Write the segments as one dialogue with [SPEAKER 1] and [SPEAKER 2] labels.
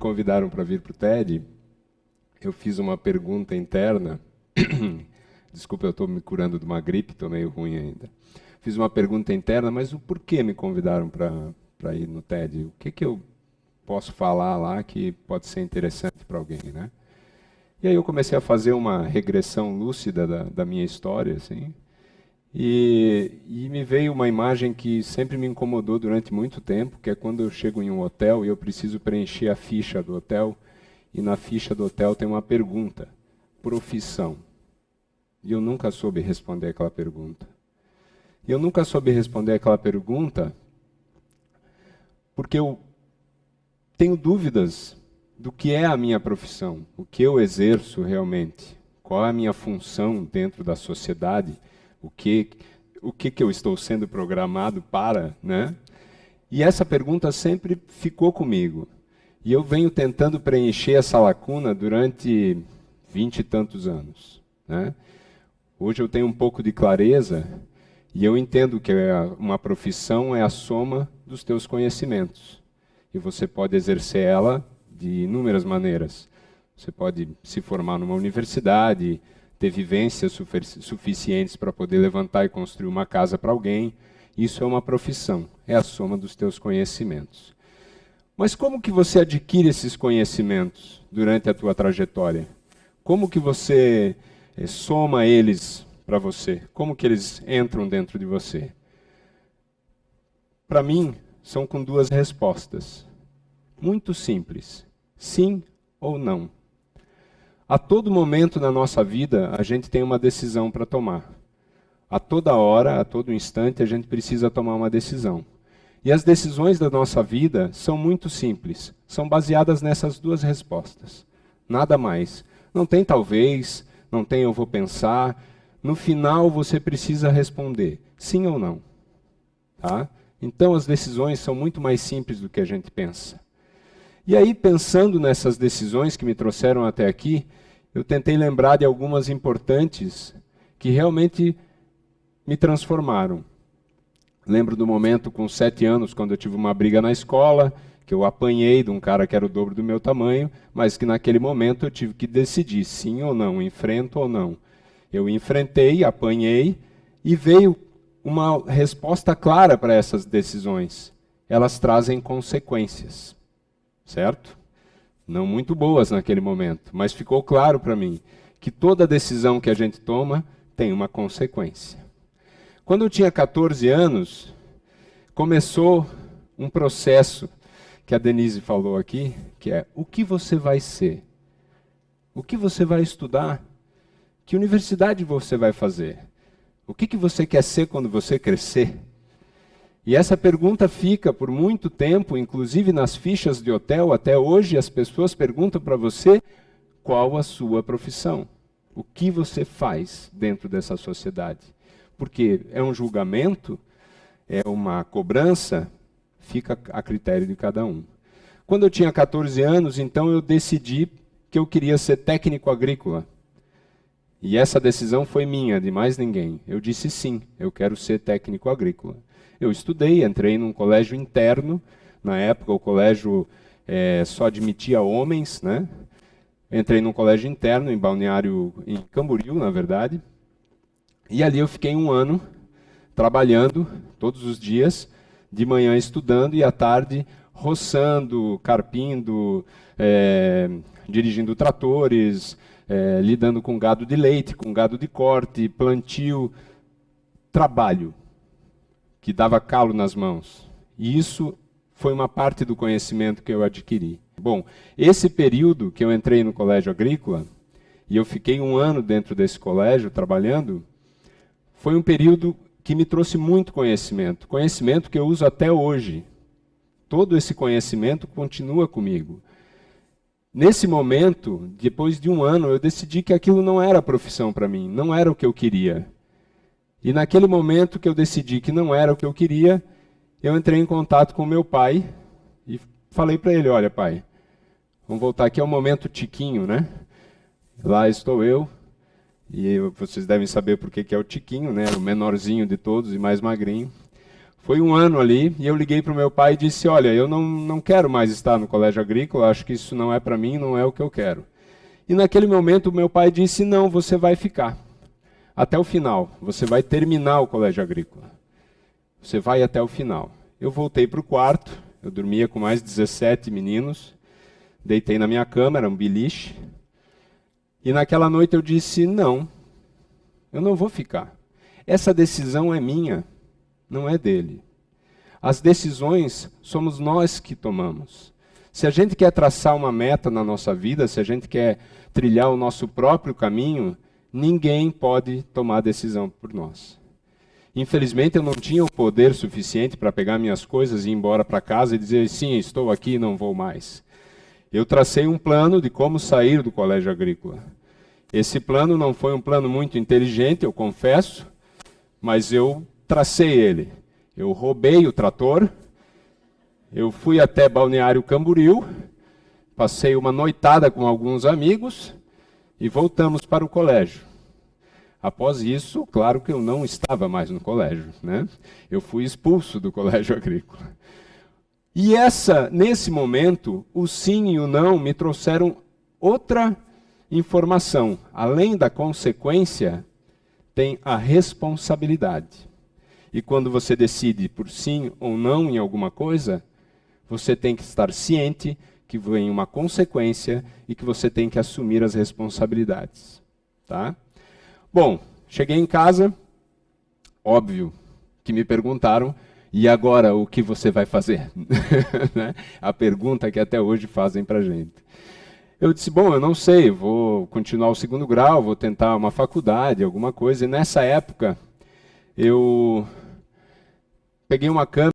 [SPEAKER 1] convidaram para vir para o TED, eu fiz uma pergunta interna. Desculpa, eu estou me curando de uma gripe, estou meio ruim ainda. Fiz uma pergunta interna, mas o porquê me convidaram para ir no TED? O que eu posso falar lá que pode ser interessante para alguém, né? E aí eu comecei a fazer uma regressão lúcida da minha história, assim, e me veio uma imagem que sempre me incomodou durante muito tempo, que é quando eu chego em um hotel e eu preciso preencher a ficha do hotel, e na ficha do hotel tem uma pergunta, profissão. E eu nunca soube responder aquela pergunta. E eu nunca soube responder aquela pergunta porque eu tenho dúvidas do que é a minha profissão, o que eu exerço realmente, qual é a minha função dentro da sociedade, o que eu estou sendo programado para, né? E essa pergunta sempre ficou comigo. E eu venho tentando preencher essa lacuna durante 20 e tantos anos, né? Hoje eu tenho um pouco de clareza e eu entendo que uma profissão é a soma dos teus conhecimentos. E você pode exercer ela de inúmeras maneiras. Você pode se formar numa universidade, ter vivências suficientes para poder levantar e construir uma casa para alguém. Isso é uma profissão, é a soma dos teus conhecimentos. Mas como que você adquire esses conhecimentos durante a tua trajetória? Como que você soma eles para você? Como que eles entram dentro de você? Para mim, são com duas respostas. Muito simples. Sim ou não. A todo momento na nossa vida, a gente tem uma decisão para tomar. A toda hora, a todo instante, a gente precisa tomar uma decisão. E as decisões da nossa vida são muito simples. São baseadas nessas duas respostas. Nada mais. Não tem talvez, não tem eu vou pensar. No final, você precisa responder sim ou não. Tá? Então, as decisões são muito mais simples do que a gente pensa. E aí, pensando nessas decisões que me trouxeram até aqui, eu tentei lembrar de algumas importantes que realmente me transformaram. Lembro do momento com 7 anos, quando eu tive uma briga na escola, que eu apanhei de um cara que era o dobro do meu tamanho, mas que naquele momento eu tive que decidir sim ou não, enfrento ou não. Eu enfrentei, apanhei, e veio uma resposta clara para essas decisões. Elas trazem consequências. Certo? Não muito boas naquele momento, mas ficou claro para mim que toda decisão que a gente toma tem uma consequência. Quando eu tinha 14 anos, começou um processo que a Denise falou aqui, que é o que você vai ser? O que você vai estudar? Que universidade você vai fazer? O que você quer ser quando você crescer? E essa pergunta fica por muito tempo, inclusive nas fichas de hotel, até hoje as pessoas perguntam para você qual a sua profissão. O que você faz dentro dessa sociedade? Porque é um julgamento, é uma cobrança, fica a critério de cada um. Quando eu tinha 14 anos, então eu decidi que eu queria ser técnico agrícola. E essa decisão foi minha, de mais ninguém. Eu disse sim, eu quero ser técnico agrícola. Eu estudei, entrei num colégio interno, na época o colégio só admitia homens, né? Entrei num colégio interno, em Balneário, em Camboriú, na verdade, e ali eu fiquei 1 ano trabalhando todos os dias, de manhã estudando e à tarde roçando, carpindo, dirigindo tratores, lidando com gado de leite, com gado de corte, plantio, trabalho que dava calo nas mãos. E isso foi uma parte do conhecimento que eu adquiri. Bom, esse período que eu entrei no colégio agrícola, e eu fiquei 1 ano dentro desse colégio trabalhando, foi um período que me trouxe muito conhecimento. Conhecimento que eu uso até hoje. Todo esse conhecimento continua comigo. Nesse momento, depois de 1 ano, eu decidi que aquilo não era profissão para mim, não era o que eu queria. E naquele momento que eu decidi que não era o que eu queria, eu entrei em contato com meu pai e falei para ele, olha pai, vamos voltar aqui ao momento Tiquinho, né? Lá estou eu, e vocês devem saber por que é o Tiquinho, né? O menorzinho de todos e mais magrinho. Foi um ano ali, e eu liguei para o meu pai e disse, olha, eu não quero mais estar no colégio agrícola, acho que isso não é para mim, não é o que eu quero. E naquele momento o meu pai disse, não, você vai ficar até o final, você vai terminar o colégio agrícola. Você vai até o final. Eu voltei para o quarto, eu dormia com mais 17 meninos, deitei na minha cama, era um beliche, e naquela noite eu disse, não, eu não vou ficar. Essa decisão é minha, não é dele. As decisões somos nós que tomamos. Se a gente quer traçar uma meta na nossa vida, se a gente quer trilhar o nosso próprio caminho, ninguém pode tomar decisão por nós. Infelizmente, eu não tinha o poder suficiente para pegar minhas coisas e ir embora para casa e dizer, sim, estou aqui e não vou mais. Eu tracei um plano de como sair do colégio agrícola. Esse plano não foi um plano muito inteligente, eu confesso, mas eu tracei ele. Eu roubei o trator, eu fui até Balneário Camboriú, passei uma noitada com alguns amigos e voltamos para o colégio. Após isso, claro que eu não estava mais no colégio, né? Eu fui expulso do colégio agrícola. E nesse momento, o sim e o não me trouxeram outra informação. Além da consequência, tem a responsabilidade. E quando você decide por sim ou não em alguma coisa, você tem que estar ciente que vem uma consequência e que você tem que assumir as responsabilidades. Tá? Bom, cheguei em casa, óbvio que me perguntaram, e agora o que você vai fazer? Né? A pergunta que até hoje fazem para a gente. Eu disse, bom, eu não sei, vou continuar o segundo grau, vou tentar uma faculdade, alguma coisa. E nessa época, eu peguei uma câmera.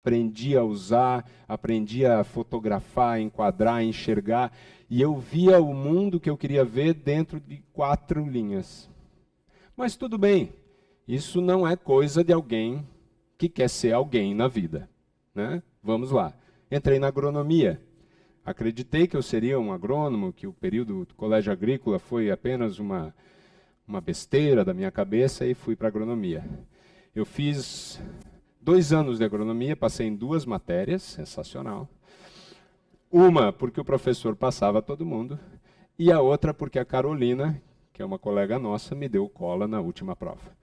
[SPEAKER 1] Aprendi a usar, aprendi a fotografar, enquadrar, enxergar, e eu via o mundo que eu queria ver dentro de 4 linhas. Mas tudo bem, isso não é coisa de alguém que quer ser alguém na vida, né? Vamos lá. Entrei na agronomia. Acreditei que eu seria um agrônomo, que o período do colégio agrícola foi apenas uma besteira da minha cabeça e fui para a agronomia. Eu fiz 2 anos de agronomia, passei em 2 matérias, sensacional. Uma porque o professor passava a todo mundo, e a outra porque a Carolina, que é uma colega nossa, me deu cola na última prova.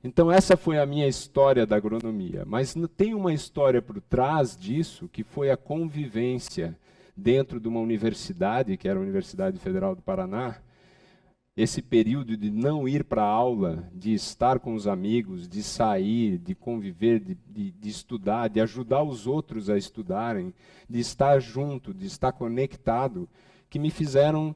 [SPEAKER 1] Então essa foi a minha história da agronomia, mas tem uma história por trás disso, que foi a convivência dentro de uma universidade, que era a Universidade Federal do Paraná, esse período de não ir para a aula, de estar com os amigos, de sair, de conviver, de estudar, de ajudar os outros a estudarem, de estar junto, de estar conectado, que me fizeram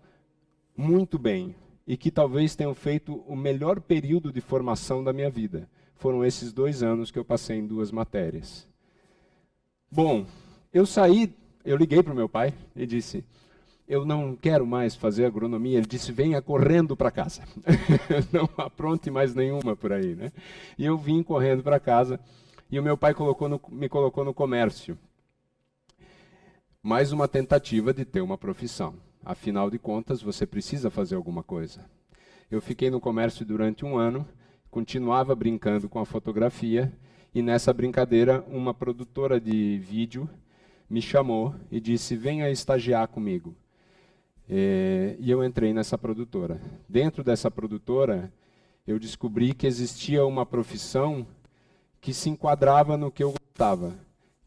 [SPEAKER 1] muito bem e que talvez tenham feito o melhor período de formação da minha vida. Foram esses 2 anos que eu passei em 2 matérias. Bom, eu liguei para o meu pai e disse, eu não quero mais fazer agronomia. Ele disse, venha correndo para casa. Não apronte mais nenhuma por aí, né? E eu vim correndo para casa e o meu pai me colocou no comércio. Mais uma tentativa de ter uma profissão. Afinal de contas, você precisa fazer alguma coisa. Eu fiquei no comércio durante 1 ano, continuava brincando com a fotografia e nessa brincadeira uma produtora de vídeo me chamou e disse, venha estagiar comigo. E eu entrei nessa produtora. Dentro dessa produtora, eu descobri que existia uma profissão que se enquadrava no que eu gostava,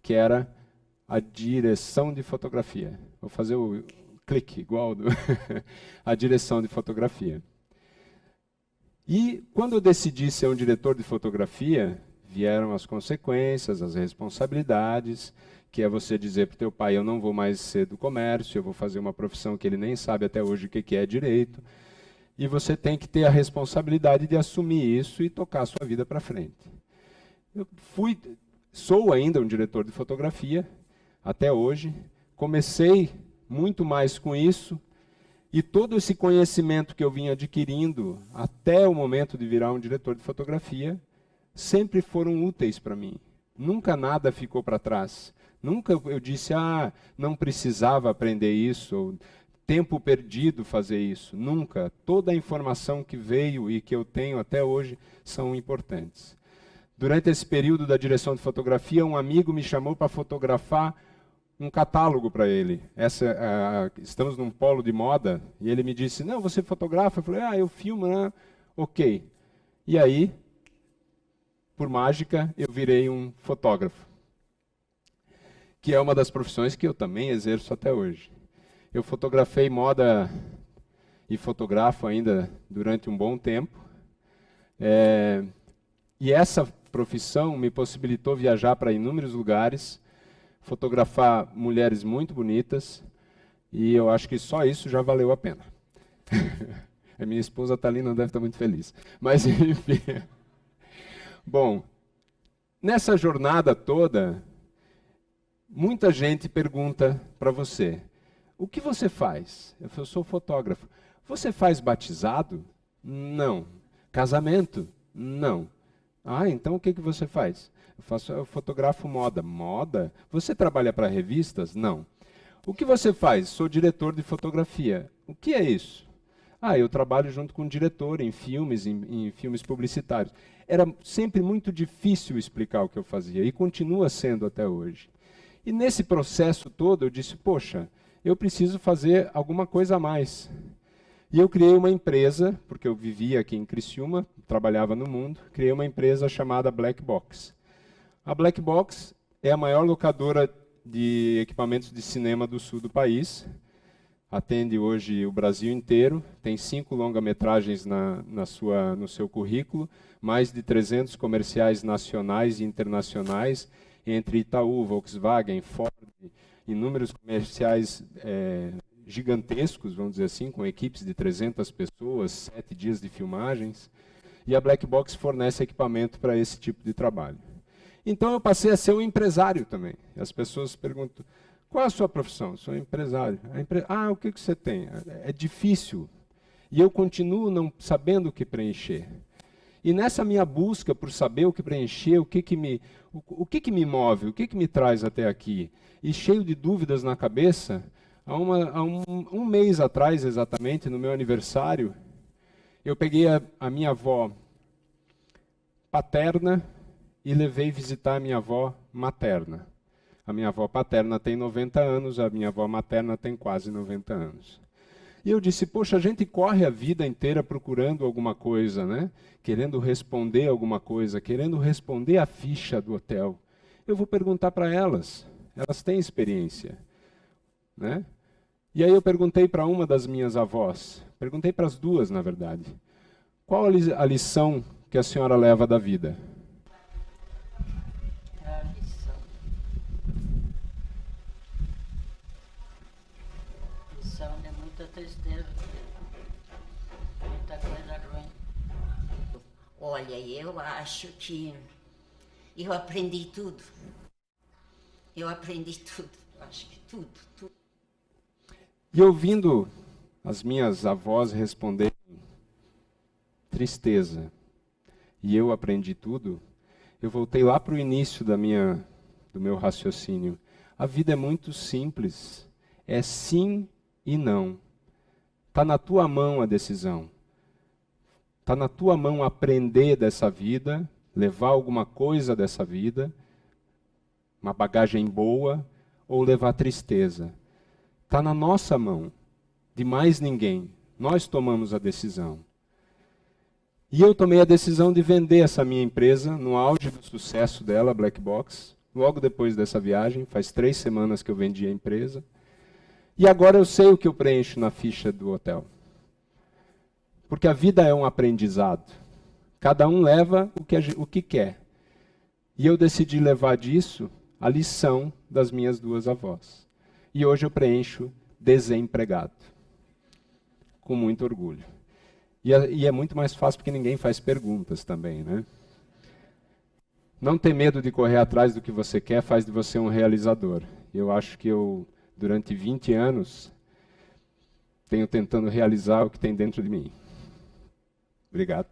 [SPEAKER 1] que era a direção de fotografia. Vou fazer o clique, igual a direção de fotografia. E quando eu decidi ser um diretor de fotografia, vieram as consequências, as responsabilidades, que é você dizer para o teu pai, eu não vou mais ser do comércio, eu vou fazer uma profissão que ele nem sabe até hoje o que é direito. E você tem que ter a responsabilidade de assumir isso e tocar a sua vida para frente. Eu sou ainda um diretor de fotografia, até hoje. Comecei muito mais com isso, e todo esse conhecimento que eu vim adquirindo até o momento de virar um diretor de fotografia, sempre foram úteis para mim. Nunca nada ficou para trás. Nunca eu disse, não precisava aprender isso, ou tempo perdido fazer isso. Nunca. Toda a informação que veio e que eu tenho até hoje são importantes. Durante esse período da direção de fotografia, um amigo me chamou para fotografar um catálogo para ele. Estamos num polo de moda, e ele me disse, não, você fotografa? Eu falei, eu filmo, né? Ok. E aí, por mágica, eu virei um fotógrafo, que é uma das profissões que eu também exerço até hoje. Eu fotografei moda e fotografo ainda durante um bom tempo. E essa profissão me possibilitou viajar para inúmeros lugares, fotografar mulheres muito bonitas, e eu acho que só isso já valeu a pena. A minha esposa está ali, não deve estar muito feliz. Mas, enfim. Bom, nessa jornada toda, muita gente pergunta para você, o que você faz? Eu sou fotógrafo. Você faz batizado? Não. Casamento? Não. Então o que você faz? Eu fotografo moda. Moda? Você trabalha para revistas? Não. O que você faz? Sou diretor de fotografia. O que é isso? Eu trabalho junto com o diretor em filmes publicitários. Era sempre muito difícil explicar o que eu fazia, e continua sendo até hoje. E nesse processo todo eu disse, poxa, eu preciso fazer alguma coisa a mais. E eu criei uma empresa, porque eu vivia aqui em Criciúma, trabalhava no mundo, criei uma empresa chamada Black Box. A Black Box é a maior locadora de equipamentos de cinema do sul do país. Atende hoje o Brasil inteiro, tem 5 longa-metragens no seu currículo, mais de 300 comerciais nacionais e internacionais, entre Itaú, Volkswagen, Ford, inúmeros comerciais gigantescos, vamos dizer assim, com equipes de 300 pessoas, 7 dias de filmagens, e a Black Box fornece equipamento para esse tipo de trabalho. Então eu passei a ser um empresário também. As pessoas perguntam, qual é a sua profissão? Sou empresário. O que você tem? É difícil. E eu continuo não sabendo o que preencher. E nessa minha busca por saber o que preencher, o que me move, o que me traz até aqui, e cheio de dúvidas na cabeça, há um mês atrás, exatamente, no meu aniversário, eu peguei a minha avó paterna e levei visitar a minha avó materna. A minha avó paterna tem 90 anos, a minha avó materna tem quase 90 anos. E eu disse, poxa, a gente corre a vida inteira procurando alguma coisa, né? Querendo responder alguma coisa, querendo responder a ficha do hotel. Eu vou perguntar para elas, elas têm experiência, né? E aí eu perguntei para uma das minhas avós, perguntei para as duas, na verdade, qual a lição que a senhora leva da vida?
[SPEAKER 2] Muita tristeza, muita coisa ruim. Olha, eu acho que eu aprendi tudo. Eu aprendi tudo, acho que tudo.
[SPEAKER 1] E ouvindo as minhas avós responderem tristeza, e eu aprendi tudo, eu voltei lá para o início do meu raciocínio. A vida é muito simples, é sim e não. Está na tua mão a decisão. Está na tua mão aprender dessa vida, levar alguma coisa dessa vida, uma bagagem boa, ou levar tristeza. Está na nossa mão, de mais ninguém. Nós tomamos a decisão. E eu tomei a decisão de vender essa minha empresa no auge do sucesso dela, Black Box, logo depois dessa viagem. Faz 3 semanas que eu vendi a empresa. E agora eu sei o que eu preencho na ficha do hotel. Porque a vida é um aprendizado. Cada um leva o que quer. E eu decidi levar disso a lição das minhas 2 avós. E hoje eu preencho desempregado. Com muito orgulho. E é muito mais fácil porque ninguém faz perguntas também, né? Não ter medo de correr atrás do que você quer faz de você um realizador. Eu acho que eu, durante 20 anos, tenho tentando realizar o que tem dentro de mim. Obrigado.